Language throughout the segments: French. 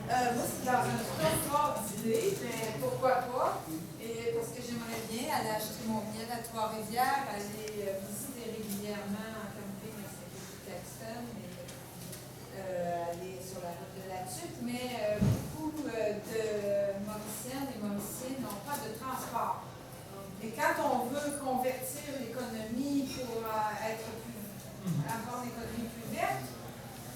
Moi, c'est dans un transport d'idées, mais pourquoi pas? Et parce que j'aimerais bien aller acheter mon billet à Trois-Rivières, aller visiter régulièrement en camping à Saint-Louis-Caxton, et aller sur la route de la Tuque, mais beaucoup de Mauriciennes et Mauriciens n'ont pas de transport. Et quand on veut convertir l'économie pour avoir une économie plus verte,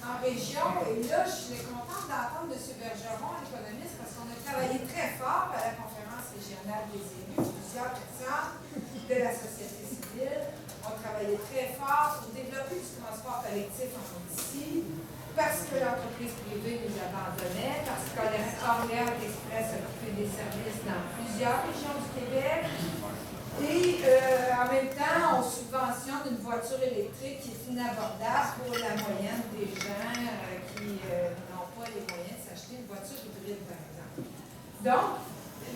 en région, et là, je suis contente d'entendre M. Bergeron, l'économiste, parce qu'on a travaillé très fort à la conférence régionale des élus, plusieurs personnes de la société civile ont travaillé très fort pour développer du transport collectif en Mauricie, parce que l'entreprise privée nous abandonnait, parce qu'Orléans Express a coupé des services dans plusieurs régions du Québec. Et en même temps, on subventionne une voiture électrique qui est inabordable pour la moyenne des gens qui n'ont pas les moyens de s'acheter une voiture hybride, par exemple. Donc,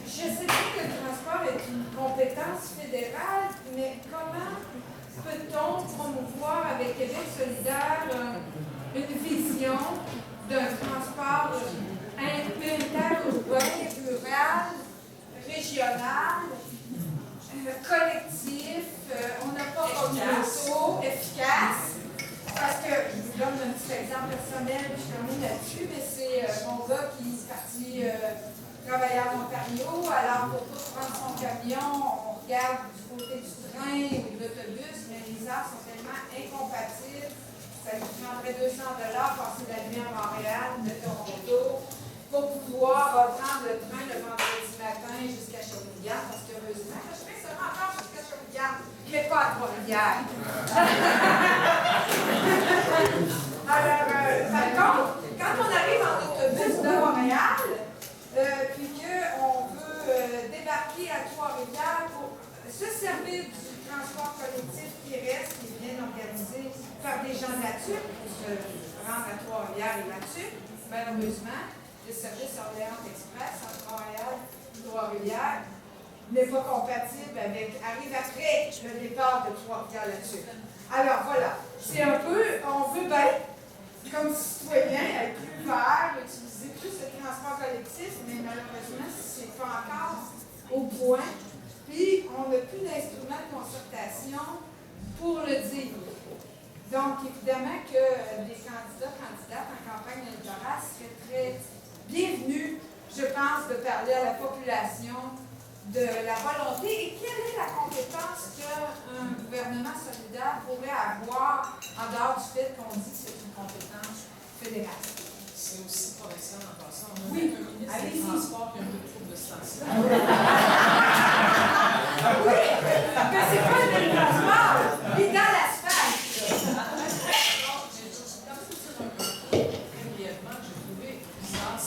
je sais bien que le transport est une compétence fédérale, mais comment peut-on promouvoir avec Québec solidaire une vision d'un transport interurbain, rural, régional, collectif, on n'a pas comme auto efficace, parce que je vous donne un petit exemple personnel, puis je termine là-dessus, mais c'est mon gars qui est parti travailler à Ontario, alors pour tout prendre son camion, on regarde du côté du train ou de l'autobus, mais les heures sont tellement incompatibles, ça lui prendrait 200 $ passer la nuit à Montréal, de Toronto, pour pouvoir prendre le train le vendredi matin jusqu'à Shawinigan, parce qu'heureusement, je fais seulement encore jusqu'à Shawinigan, mais pas à Trois-Rivières. Alors, par contre, quand on arrive en autobus de Montréal, puis qu'on veut débarquer à Trois-Rivières pour se servir du transport collectif qui reste, qui est bien organisé par des gens de la TUC, pour se rendre à Trois-Rivières et la TUC, malheureusement, le service Orléans Express entre Montréal et Trois-Rivières n'est pas compatible arrive après le départ de Trois-Rivières là-dessus. Alors voilà, c'est un peu, on veut bien, comme citoyen, être plus vert, utiliser plus le transport collectif, mais malheureusement, c'est pas encore au point. Puis, on n'a plus d'instrument de concertation pour le dire. Donc, évidemment que des candidates en campagne électorale seraient très bienvenue, je pense, de parler à la population de la volonté et quelle est la compétence qu'un gouvernement solidaire pourrait avoir en dehors du fait qu'on dit que c'est une compétence fédérale. C'est aussi provincial en passant. On a oui, un ministre des Transports qui a un peu de trouble de ce temps-ci. Oui, mais c'est pas le transport, il est dans l'asphalte. Ce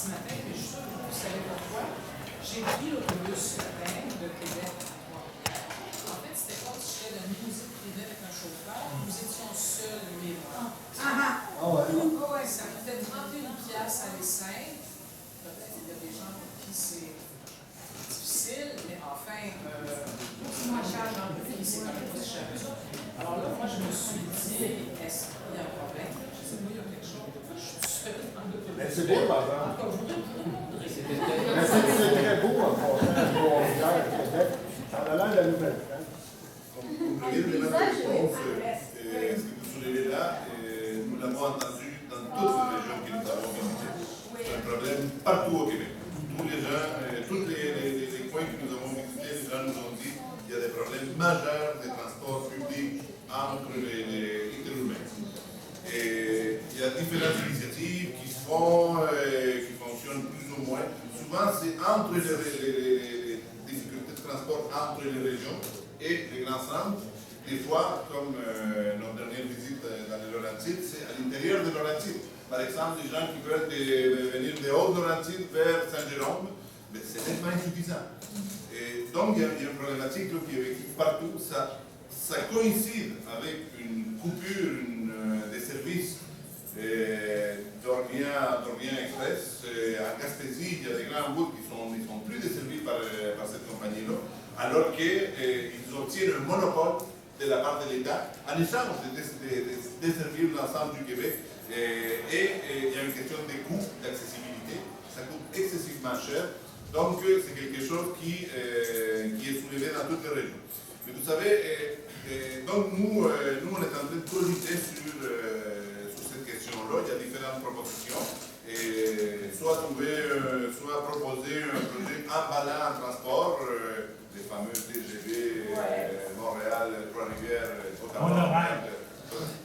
matin, mais je suis sûre que vous savez pourquoi. J'ai pris l'autobus ce matin de Québec à Trois-Rivières. En fait, c'était comme si j'étais dans une limousine privée avec un chauffeur. Nous étions seuls, lui et moi. Ça me fait 31 piastres à l'essai. Peut-être qu'il y a des gens pour qui c'est difficile, mais enfin, moi, je charge un peu, c'est quand même pas si cher que ça. Alors là, moi, je me suis dit, est-ce qu'il y a un problème? Je sais pas, il y a quelque chose. Mais c'est beau, par exemple. C'est très beau, en Trois-Rivières, Québec. Ça a l'air de la Nouvelle-France. Comme l'élément de réponse, ce que vous soulevez là, nous l'avons entendu dans toutes les régions que nous avons visitées. C'est un problème partout au Québec. Tous les gens, tous les coins que nous avons visités, les gens nous ont dit qu'il y a des problèmes majeurs de transport public entre les interurbains. Et il y a différentes initiatives qui se font, qui fonctionnent plus ou moins. Souvent, c'est entre les difficultés de transport entre les régions et les grands centres. Des fois, comme notre dernière visite dans les Laurentides, c'est à l'intérieur de Laurentides. Par exemple, les gens qui veulent venir de Haute-Laurentides vers Saint-Jérôme, mais c'est nettement insuffisant. Et donc, il y a une problématique qui est partout. Ça coïncide avec une coupure des services d'Orléans Express. En Gaspésie, il y a des grands bouts qui ne sont plus desservis par cette compagnie-là, alors qu'ils obtiennent un monopole de la part de l'État en échange de desservir l'ensemble du Québec. Et il y a une question de coût, d'accessibilité. Ça excessivement cher. Donc, c'est quelque chose qui est soulevé dans toutes les régions. Mais vous savez, donc nous, on est en train de cogiter sur cette question-là. Il y a différentes propositions. Soit proposer un projet emballant en transport, les fameux TGV, Montréal, Trois-Rivières,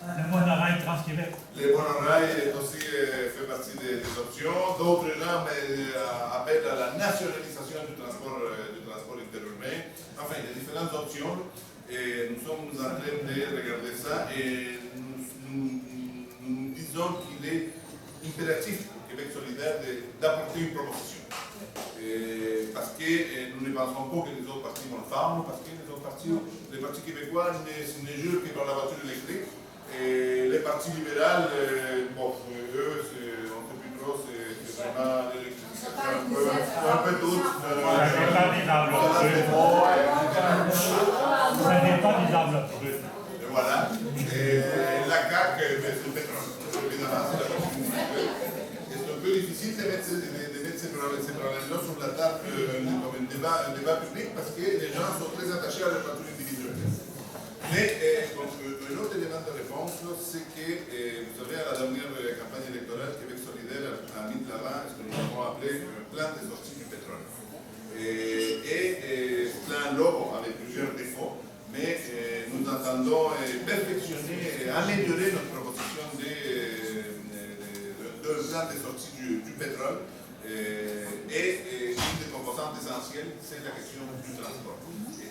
le monorail Trans-Québec. Les monorails aussi fait partie des options. D'autres gens appellent à la nationalisation du transport interurbain. Enfin, il y a différentes options. Et nous sommes en train de regarder ça et nous disons qu'il est impératif pour Québec solidaire d'apporter une proposition. Parce que nous ne pensons pas que les autres partis vont le faire, parce que les partis québécois ne jurent que par la voiture électrique. Et les partis libéraux, bon, eux, on ne sait plus trop, c'est vraiment l'électricité, un peu tout. Ça dépend des enveloppes. Ça dépend des enveloppes. Et voilà. Et la CAQ, c'est le pétrole. Évidemment, c'est la continuité. Et c'est un peu difficile de mettre ces problèmes-là sur la table comme un débat public parce que les gens sont très attachés à leur voiture individuelle. Mais un autre élément de réponse, c'est que, vous savez, à la dernière campagne électorale, Québec solidaire a mis de l'avant ce que nous avons appelé un plan de sortie du pétrole. Ce plan-là avait plusieurs défauts, mais nous entendons perfectionner et améliorer notre proposition d'un plan de sortie du pétrole. Et une des composantes essentielles, c'est la question du transport.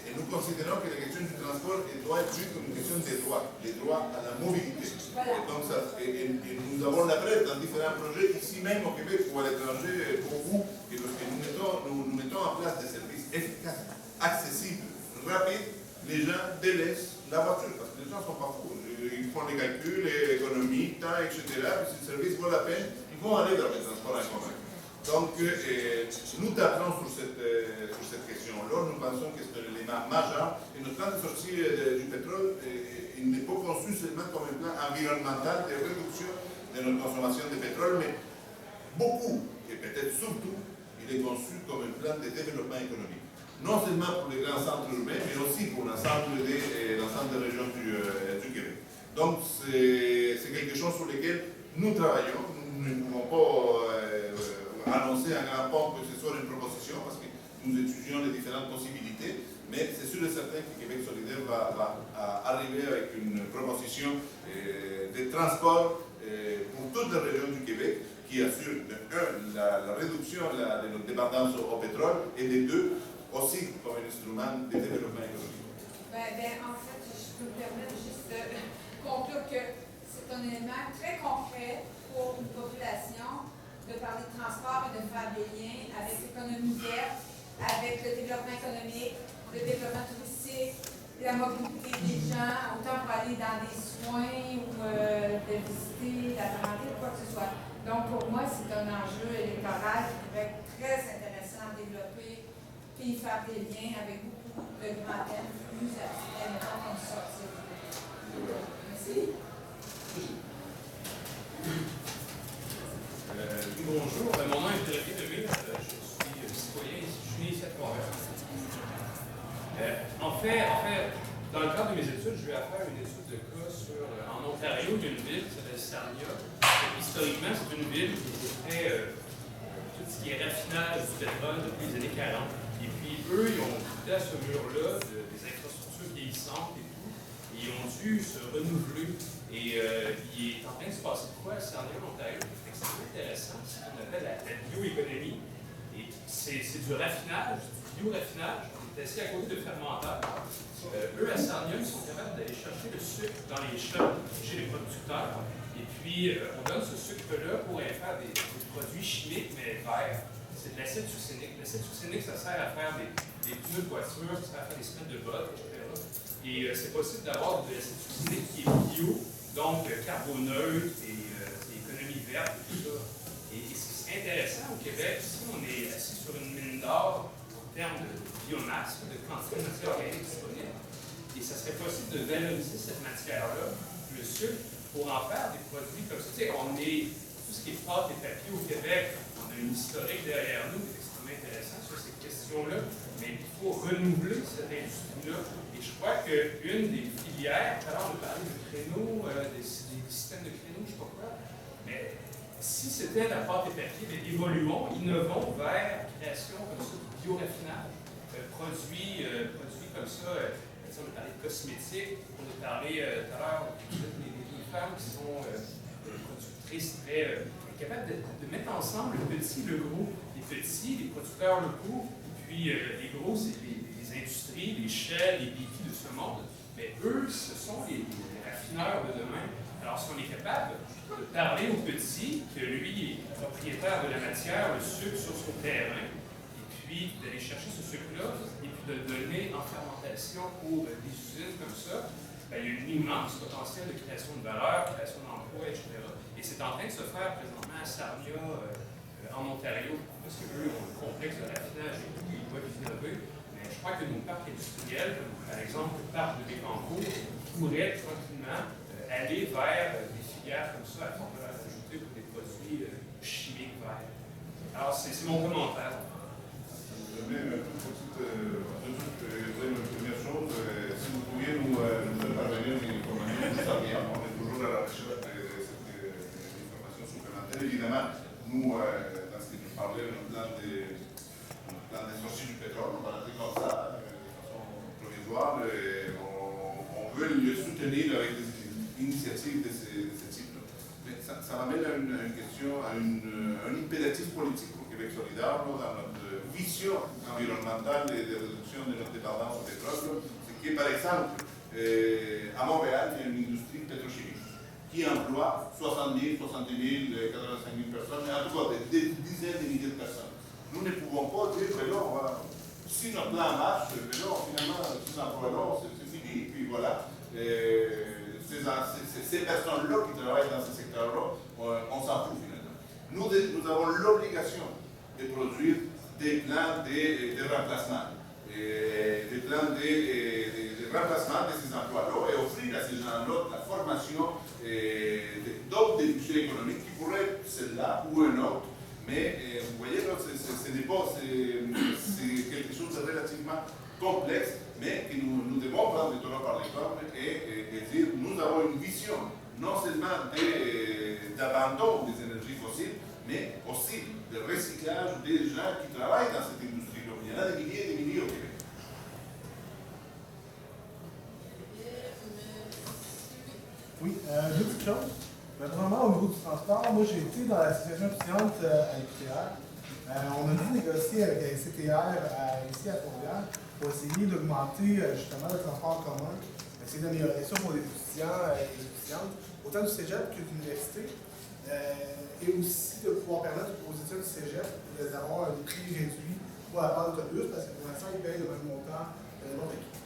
Et nous considérons que la question du transport doit être vue comme une question des droits à la mobilité. Et donc nous avons la preuve dans différents projets, ici même au Québec ou à l'étranger, pour vous, que nous mettons en place des services efficaces, accessibles, rapides. Les gens délaissent la voiture, parce que les gens ne sont pas fous. Ils font les calculs, les économies, temps, etc. Puis si le service vaut la peine, ils vont aller vers les transports en commun. Donc, nous tablons sur cette question-là. Nous pensons que c'est un élément majeur. Et notre plan de sortie du pétrole, il n'est pas conçu seulement comme un plan environnemental de réduction de notre consommation de pétrole, mais beaucoup, et peut-être surtout, il est conçu comme un plan de développement économique. Non seulement pour les grands centres urbains, mais aussi pour l'ensemble des régions du Québec. Donc, c'est quelque chose sur lequel nous travaillons. Nous ne pouvons pas annoncer à grand port que ce soit une proposition parce que nous étudions les différentes possibilités, mais c'est sûr et certain que Québec solidaire va arriver avec une proposition de transport pour toutes les régions du Québec qui assure, de un, la réduction de notre dépendance au pétrole et de deux, aussi comme un instrument de développement économique. En fait, je peux me permettre juste de conclure que c'est un élément très concret pour une population de parler de transport et de faire des liens avec l'économie verte, avec le développement économique, le développement touristique, la mobilité des gens, autant pour aller dans des soins ou de visiter la parenté ou quoi que ce soit. Donc pour moi, c'est un enjeu électoral qui pourrait être très intéressant à développer puis faire des liens avec beaucoup de grands thèmes plus abstraits, comme ça. Merci. Bonjour, mon nom est Thierry Demille, je suis citoyen, je suis né ici à Trois-Rivières. En fait, dans le cadre de mes études, je vais faire une étude de cas en Ontario, il y a une ville qui s'appelle Sarnia. Historiquement, c'est une ville qui était tout ce qui est raffinage du pétrole depuis les années 40. Et puis, eux, ils ont coûté à ce mur-là des infrastructures vieillissantes et tout. Et ils ont dû se renouveler. Et il est en train de se passer quoi à Sarnia, Ontario? C'est intéressant, c'est ce qu'on appelle la bioéconomie. Et c'est du raffinage, du bioraffinage. On est assis à côté de fermenteurs. Eux, à Sarnia, ils sont capables d'aller chercher le sucre dans les champs chez les producteurs. Et puis, on donne ce sucre-là pour aller faire des produits chimiques, mais verts. C'est de l'acide succinique. L'acide succinique, ça sert à faire des pneus de voiture, ça sert à faire des semelles de bottes, etc. Et c'est possible d'avoir de l'acide succinique qui est bio, donc carboneutre et économie verte et tout ça. Et c'est intéressant au Québec, si on est assis sur une mine d'or en termes de biomasse, de quantité de matière organique disponible, et ça serait possible de valoriser cette matière-là, le sucre, pour en faire des produits comme ça. Tu sais, on est, tout ce qui est pâte et papier au Québec, on a une historique derrière nous renouveler cette industrie-là. Et je crois qu'une des filières, tout à l'heure on a parlé de créneaux, des systèmes de créneaux, je ne sais pas quoi, mais si c'était la pâte et papier, mais évoluons, innovons vers la création comme ça, du bioraffinage, produits comme ça. On a parlé de cosmétiques, on a parlé tout à l'heure des femmes qui sont productrices très capables de mettre ensemble le petit et le gros. Les petits, les producteurs locaux, puis les gros, c'est les industries, les Shell, les BP de ce monde. Mais eux, ce sont les raffineurs de demain. Alors, si on est capable de parler au petit, que lui est propriétaire de la matière, le sucre sur son terrain, et puis d'aller chercher ce sucre-là, et puis de le donner en fermentation pour des usines comme ça, ben, il y a un immense potentiel de création de valeur, création d'emplois, etc. Et c'est en train de se faire présentement à Sarnia, en Ontario, parce qu'eux ont un complexe de raffinage et tout, ils doivent innover. Mais je crois que nos parcs industriels, comme par exemple le parc de Bécancour, pourraient tranquillement aller vers des filières comme ça à forte valeur ajoutée pour des produits chimiques verts. Alors, c'est mon commentaire. Je mets une première chose, si vous pouviez nous faire parvenir des informations juste à bien, on est toujours à la recherche de cette information supplémentaire. Évidemment, nous, dans ce que nous parlais, le plan de sortie du pétrole, on va l'appeler comme ça, de façon provisoire, on veut le soutenir avec des initiatives de ce type. Mais ça ramène à une question, à un impératif politique pour Québec solidaire, dans notre vision environnementale et de réduction de notre dépendance au pétrole, c'est que, par exemple, à Montréal, il y a une industrie pétrochimique qui emploie 60 000, 70 000, 85 000 personnes, mais en tout cas des dizaines de milliers de personnes. Nous ne pouvons pas dire, mais non, voilà, si notre plan marche, mais non, finalement, ces emplois-là, c'est fini, puis voilà. Ces personnes-là qui travaillent dans ce secteur-là, on s'en fout finalement. Nous avons l'obligation de produire des plans de remplacement, des plans de remplacement de ces emplois-là et offrir à ces gens-là la formation d'autres débouchés économiques qui pourraient être celle-là ou un autre. Mais vous voyez, c'est quelque chose de relativement complexe, mais que nous devons prendre le taureau par les cornes et dire nous avons une vision non seulement d'abandon des énergies fossiles, mais aussi de recyclage des gens qui travaillent dans cette industrie-là. Il y en a des milliers et des milliers au Québec. Oui, deux petites choses. Premièrement, au niveau du transport, moi j'ai été dans la situation étudiante à l'UQTR. On a dû négocier avec la CTR ici à Trois-Rivières pour essayer d'augmenter justement le transport commun, essayer d'améliorer ça pour les étudiants et les étudiantes, autant du cégep que de l'université, et aussi de pouvoir permettre aux étudiants du cégep d'avoir des prix réduits pour la part d'autobus, parce que pour l'instant, ils payent le même montant que n'importe qui.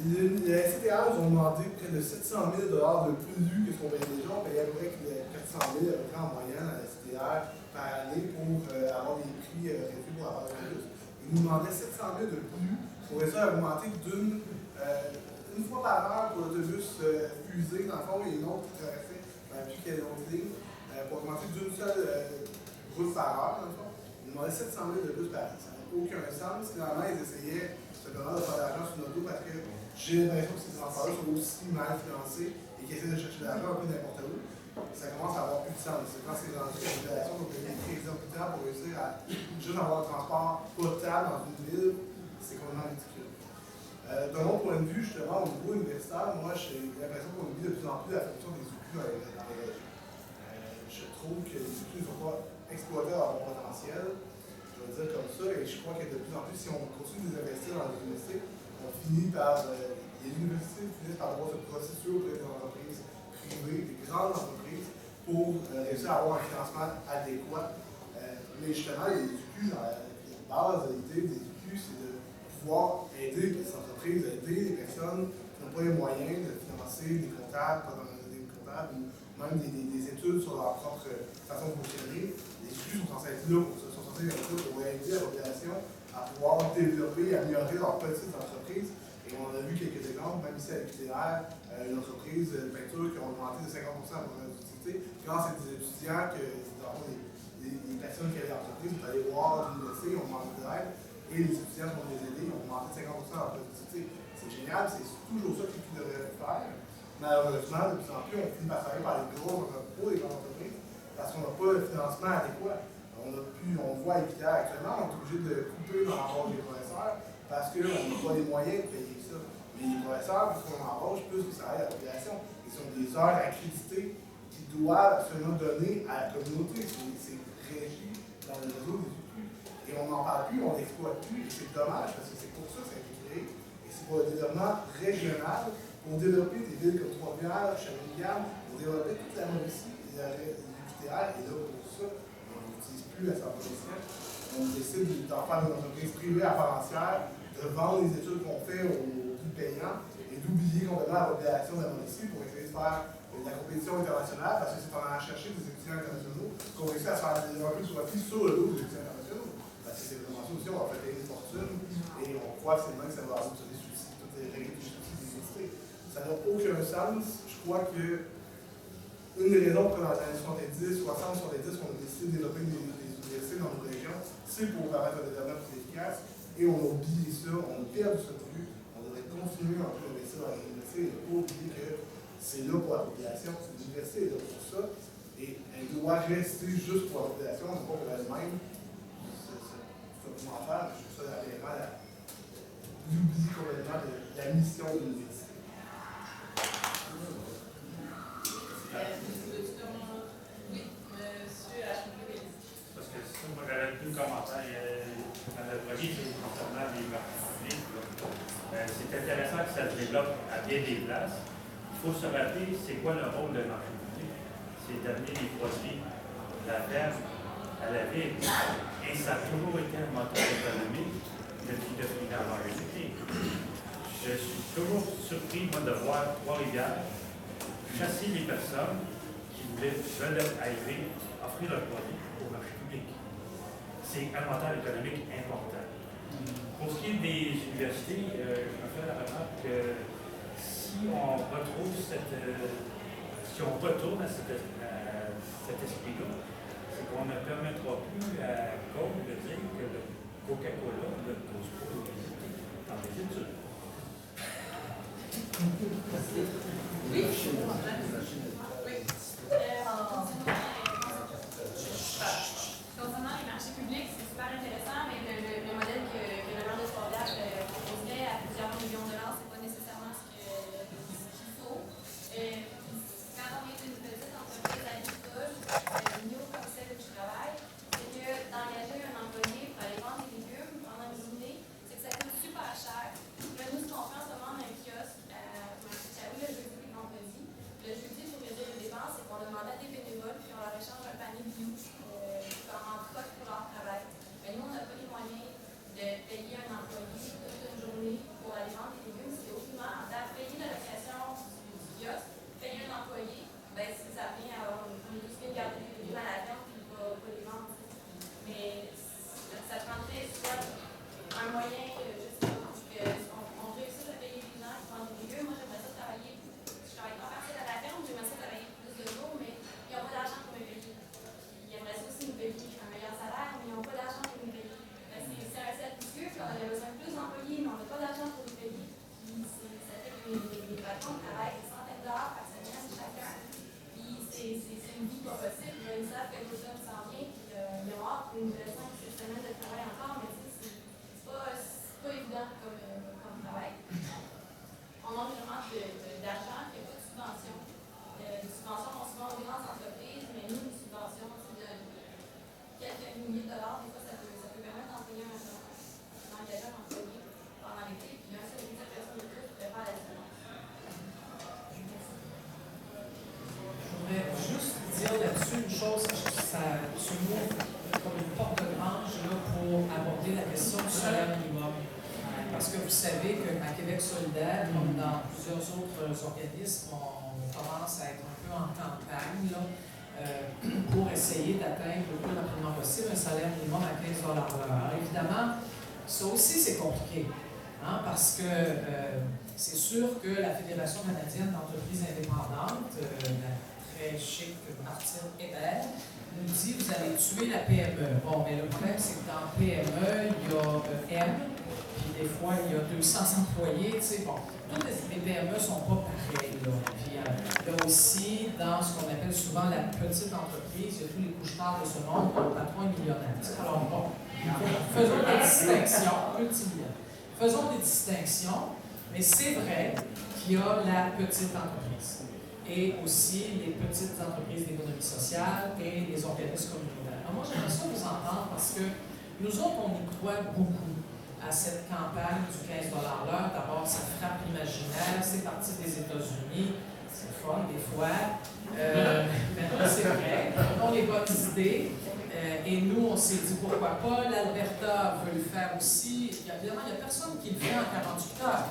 Les CTR nous ont demandé près de 700 000 de plus que ce qu'on payait déjà. On payait à peu près 400 000 en moyenne à la CTR par année pour avoir des prix réduits pour la part d'autobus. Ils nous demandaient 700 000 de plus pour ça augmenter une fois par heure pour l'autobus fusée, dans le fond, et une autre qui traversait depuis qu'il y a une autre ligne, pour augmenter d'une seule route par heure, dans le fond. Ils nous demandaient 700 000 de plus par année. Ça n'a aucun sens. Finalement, ils essayaient simplement de faire de l'argent sur notre dos parce que j'ai l'impression que ces enfants-là sont aussi mal financés et qu'ils essaient de chercher de l'argent un peu n'importe où. Ça commence à avoir plus de sens. Quand c'est dans une population, on peut payer très exorbitant pour réussir à juste avoir un transport potable dans une ville, c'est complètement ridicule. D'un autre point de vue, justement, au niveau universitaire, moi j'ai l'impression qu'on oublie de plus en plus la fonction des UQ dans les régions. Je trouve que les UQ ne sont pas exploités à leur bon potentiel. Je vais le dire comme ça, et je crois que de plus en plus, si on continue de investir dans les universités, on finit par. Les universités finissent par avoir ce processus auprès des entreprises privées, des grandes entreprises, pour réussir à avoir un financement adéquat. Mais justement, les UQ, la base de l'idée des UQ, c'est de pouvoir aider les entreprises, aider les personnes qui n'ont pas les moyens de financer des comptables, ou même des études sur leur propre façon de fonctionner. Les UQ sont censés être là pour ça. Pour aider la population à pouvoir développer et améliorer leurs petites entreprises. Et on a vu quelques exemples, même ici à l'UQTR, une entreprise de peinture qui a augmenté de 50% la productivité. Grâce à des étudiants, les personnes qui avaient l'entreprise, vous allez voir l'université, ont demandé de l'aide. Et Et les étudiants vont les aider, ils ont augmenté de 50% leur productivité. C'est génial, c'est toujours ça qu'ils devraient faire. Malheureusement, de plus en plus, on finit par travailler par les bureaux pour les grandes entreprises parce qu'on n'a pas le financement adéquat. On voit à l'IPTA actuellement, on est obligé de couper dans l'embauche des professeurs parce qu'on n'a pas les moyens de payer ça. Mais les professeurs, plus qu'on embauche, plus que ça aide à la population. Ils sont des heures accréditées qui doivent absolument donner à la communauté. C'est régi dans le réseau des UQ. Et on n'en parle plus, on n'exploite plus, et c'est dommage parce que c'est pour ça que ça a été créé. Et c'est pour le développement régional, pour développer des villes comme Trois-Rivières, Shawinigan, pour développer toute la Mauricie et l'UQTR. Et là, pour ça, on n'utilise plus à 100%. On décide d'en faire une entreprise privée à part entière, de vendre les études qu'on fait aux plus payants et d'oublier complètement la population de la Mauricie pour essayer de faire de la compétition internationale, parce que c'est en allant chercher des étudiants internationaux qu'on réussit à se faire un peu de profit sur le dos des étudiants internationaux. Parce que c'est vraiment ça aussi, on va faire payer une fortune et on croit que c'est le même que ça va avoir tous les soucis, toutes les règles des soucis des universités. Ça n'a aucun sens. Je crois que une des raisons pour que dans les années 70, 60, 70, on a décidé de développer des universités dans nos régions, c'est pour permettre un développement plus efficace. Et on a oublié ça, on a perdu cette vue. On devrait continuer un peu à investir dans les universités et ne pas oublier que c'est là pour la population. L'université est là pour ça. Et elle doit rester juste pour la population, non pas pour elle-même. C'est un commentaire, mais je trouve ça aberrant d'oublier complètement la mission de l'université. Parce que ça, moi, j'avais deux commentaires. Le premier, c'est concernant les marchés publics. C'est intéressant que ça se développe à bien des places. Il faut se rappeler, c'est quoi le rôle d'un marché public? C'est d'amener les produits de la ferme à la ville. Et ça a toujours été un moteur économique depuis la majorité. Je suis toujours surpris, moi, de voir Trois-Rivières chasser les personnes qui veulent arriver, offrir leurs produits au marché public. C'est un moteur économique important. Pour ce qui est des universités, je me fais la remarque que si on retrouve si on retourne à cet esprit-là, c'est qu'on ne permettra plus à Coke de dire que le Coca-Cola ne pose pas l'obésité dans les études. Oui. Concernant les marchés publics, c'est super intéressant, mais le modèle que le maire de Trois-Rivières proposerait à plusieurs millions de dollars, c'est pas nécessairement ce qu'il faut. Quand on est une petite entreprise agricole, nous, comme celle où je travaille, c'est que d'engager un employé pour aller vendre des légumes pendant une journée, c'est que ça coûte super cher. Là, nous, ce qu'on fait en ce moment, on a un kiosque à Marseille le jeudi et le vendredi. Le jeudi, pour réduire les dépenses, c'est qu'on a demandé à des bénévoles, puis on leur échange un panier bio en troc pour leur travail. Mais nous, on n'a pas les moyens de payer un employé toute une journée pour aller vendre des légumes. C'est autrement, payer la location du kiosque, payer un employé, ben, ça vient à on est tous bien garder les légumes à la ferme puis pas les vendre. Mais ça prendrait soit un moyen que, je sais pas, qu'on réussisse à payer les gens qui vendent des légumes. Moi, j'aimerais ça travailler. Je travaille pas partiel à la ferme, j'aimerais ça travailler plus de jours, mais ils n'ont pas d'argent pour me payer. Ils aimeraient ça aussi nous payer un meilleur salaire, mais ils n'ont pas d'argent pour nous payer. C'est un cercle vicieux, puis on a besoin de plus d'employés, mais on n'a pas d'argent pour nous payer. Puis ça fait que les patrons travaillent des centaines d'heures par semaine chacun. Puis c'est une vie pas possible. Ils savent que l'automne s'en vient, puis ils ont hâte pour une nouvelle 5-6 semaines de travail encore, mais c'est pas évident comme travail. On manque vraiment d'argent, il n'y a pas de subvention. Les subventions sont souvent aux grandes entreprises, mais nous, les subventions, c'est de quelques milliers de dollars. Des fois, ça peut permettre d'engager un employé pendant l'été, puis un seul métier de personne de plus pour faire la différence. Je voudrais juste dire là-dessus une chose, tu m'ouvres comme une porte de branche là, pour aborder la question du salaire minimum. Parce que vous savez qu'à Québec solidaire, comme dans plusieurs autres organismes, on commence à être un peu en campagne là, pour essayer d'atteindre le plus rapidement possible un salaire minimum à 15 $ l'heure. Évidemment, ça aussi c'est compliqué, hein, parce que c'est sûr que la Fédération canadienne d'entreprises indépendantes, la très chic Martine Hébert, nous dit vous allez tuer la PME. Bon, mais le problème c'est que dans PME, il y a M, puis des fois, il y a 200 employés, tu sais, bon. Toutes les PME ne sont pas pareilles, là. Puis, il y a aussi, dans ce qu'on appelle souvent la petite entreprise, il y a tous les couche-tard de ce monde, dont le patron est millionnaire. Alors, bon, faisons des distinctions, multimillionnaires. Faisons des distinctions, mais c'est vrai qu'il y a la petite entreprise et aussi les petites entreprises d'économie sociale et les organismes communautaires. Alors, moi, j'aimerais ça vous entendre parce que nous autres, on y croit beaucoup à cette campagne du 15 $ l'heure. D'abord, ça frappe l'imaginaire, c'est parti des États-Unis, c'est fun des fois, mais c'est vrai, on les bonnes idées, et nous, on s'est dit pourquoi pas, l'Alberta veut le faire aussi, évidemment, il n'y a personne qui le fait en 48 heures,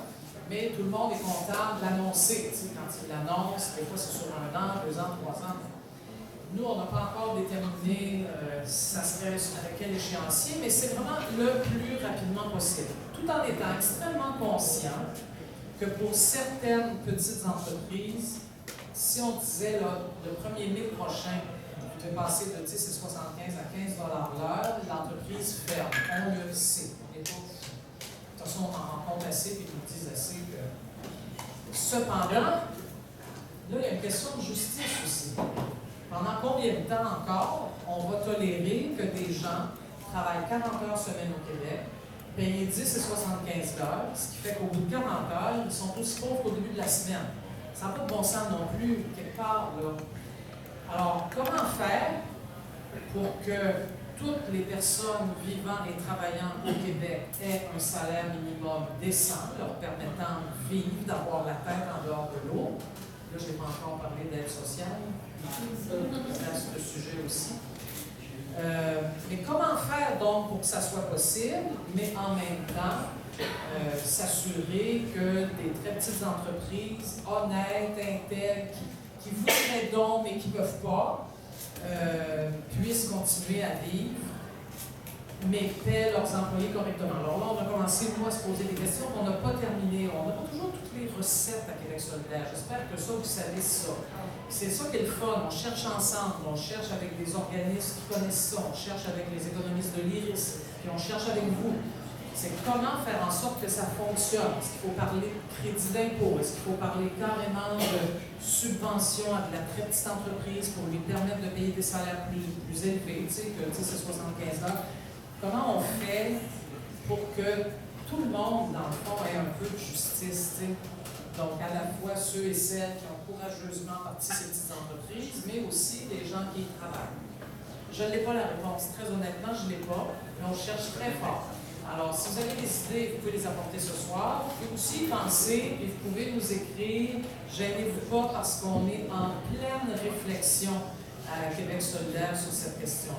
mais tout le monde est content de l'annoncer, tu sais, quand il l'annonce, des fois c'est sur 1 an, 2 ans, 3 ans. Nous, on n'a pas encore déterminé ça serait avec quel échéancier, mais c'est vraiment le plus rapidement possible. Tout en étant extrêmement conscient que pour certaines petites entreprises, si on disait là, le 1er mai prochain, vous devez passer de 10,75 à 15 $ l'heure, l'entreprise ferme. On le sait. On n'est pas fou. De toute façon, on en rencontre assez et ils nous disent assez que. Cependant, là, il y a une question de justice aussi. Pendant combien de temps encore on va tolérer que des gens travaillent 40 heures semaine au Québec, payés 10 et 75 $, ce qui fait qu'au bout de 40 heures, ils sont aussi pauvres qu'au début de la semaine. Ça n'a pas de bon sens non plus, quelque part, là. Alors, comment faire pour que toutes les personnes vivant et travaillant au Québec aient un salaire minimum décent, leur permettant de vivre, d'avoir la tête en dehors de l'eau? Là, je n'ai pas encore parlé d'aide sociale. C'est le sujet aussi. Mais comment faire donc pour que ça soit possible, mais en même temps s'assurer que des très petites entreprises honnêtes, intègres, qui voudraient donc mais qui ne peuvent pas, puissent continuer à vivre, mais paient leurs employés correctement. Alors là, on a commencé, nous, à se poser des questions. On n'a pas terminé. On n'a pas toujours toutes les recettes à Québec solidaire. J'espère que ça, vous savez ça. C'est ça qui est le fun. On cherche ensemble. On cherche avec des organismes qui connaissent ça. On cherche avec les économistes de l'IRIS. Puis on cherche avec vous. C'est comment faire en sorte que ça fonctionne. Est-ce qu'il faut parler de crédit d'impôt? Est-ce qu'il faut parler carrément de subvention à de la très petite entreprise pour lui permettre de payer des salaires plus élevés, tu sais, que 10 à 75 $? Comment on fait pour que tout le monde, dans le fond, ait un peu de justice, tu sais? Donc, à la fois ceux et celles qui ont courageusement parti ces petites entreprises, mais aussi les gens qui y travaillent. Je n'ai pas la réponse. Très honnêtement, je ne l'ai pas, mais on cherche très fort. Alors, si vous avez des idées, vous pouvez les apporter ce soir. Vous pouvez aussi y penser et vous pouvez nous écrire. Gênez-vous pas parce qu'on est en pleine réflexion à Québec solidaire sur cette question-là.